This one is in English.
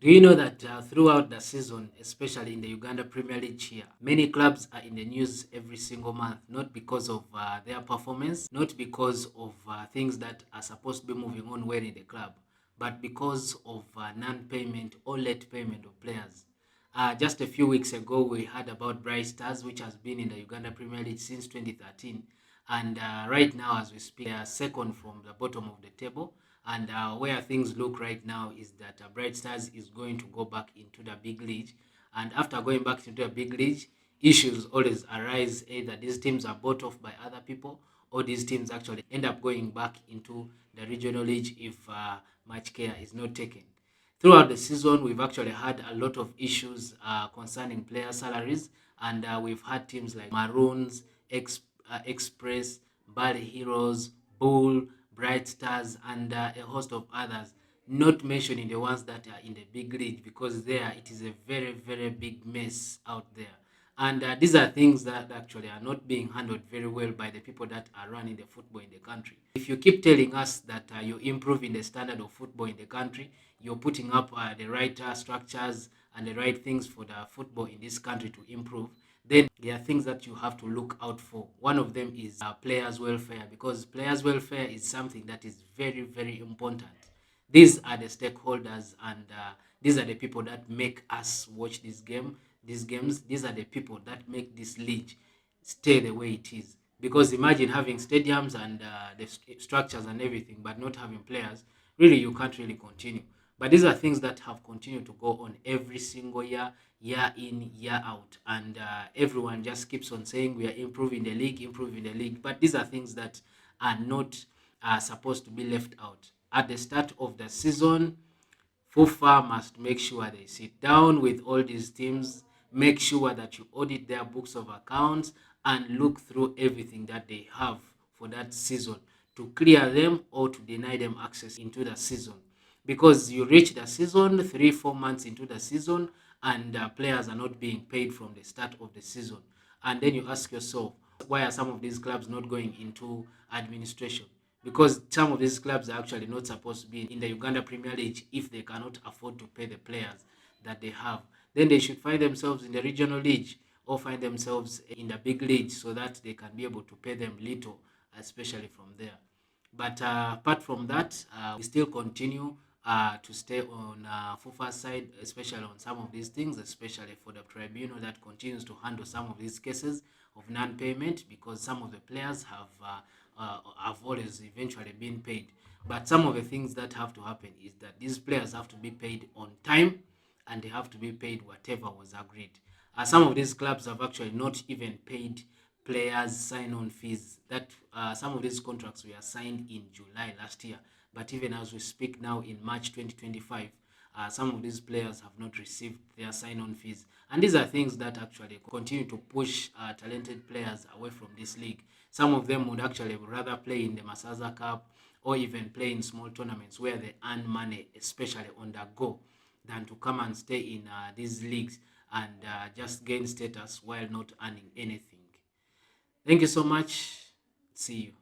Do you know that throughout the season, especially in the Uganda Premier League here, many clubs are in the news every single month, not because of their performance, not because of things that are supposed to be moving on well in the club, but because of non-payment or late payment of players. Just a few weeks ago, we heard about Bright Stars, which has been in the Uganda Premier League since 2013. And right now, as we speak, they are second from the bottom of the table. And where things look right now is that Bright Stars is going to go back into the big league. And after going back into the big league, issues always arise. Either these teams are bought off by other people, or these teams actually end up going back into the regional league if much care is not taken. Throughout the season, we've actually had a lot of issues concerning player salaries, and we've had teams like Maroons, Express, Bali Heroes, Bull, Bright Stars, and a host of others, not mentioning the ones that are in the big league, because there it is a very, very big mess out there. And these are things that actually are not being handled very well by the people that are running the football in the country. If you keep telling us that you're improving the standard of football in the country, you're putting up the right structures and the right things for the football in this country to improve, then there are things that you have to look out for. One of them is players' welfare, because players' welfare is something that is very, very important. These are the stakeholders, and these are the people that make us watch these games. These are the people that make this league stay the way it is. Because imagine having stadiums and the structures and everything, but not having players. Really, you can't really continue. But these are things that have continued to go on every single year, year in, year out. And everyone just keeps on saying we are improving the league, improving the league. But these are things that are not supposed to be left out. At the start of the season, FUFA must make sure they sit down with all these teams, make sure that you audit their books of accounts and look through everything that they have for that season to clear them or to deny them access into the season. Because you reach the season 3-4 months into the season, and players are not being paid from the start of the season. And then you ask yourself, why are some of these clubs not going into administration? Because some of these clubs are actually not supposed to be in the Uganda Premier League if they cannot afford to pay the players that they have. Then they should find themselves in the regional league or find themselves in the big league so that they can be able to pay them little, especially from there. But apart from that, we still continue to stay on FUFA's side, especially on some of these things, especially for the tribunal that continues to handle some of these cases of non-payment, because some of the players have always eventually been paid. But some of the things that have to happen is that these players have to be paid on time, and they have to be paid whatever was agreed. Some of these clubs have actually not even paid players sign-on fees. That some of these contracts were signed in July last year, but even as we speak now in March 2025, some of these players have not received their sign-on fees. And these are things that actually continue to push talented players away from this league. Some of them would actually rather play in the Masaza Cup or even play in small tournaments where they earn money, especially on the go, than to come and stay in these leagues and just gain status while not earning anything. Thank you so much. See you.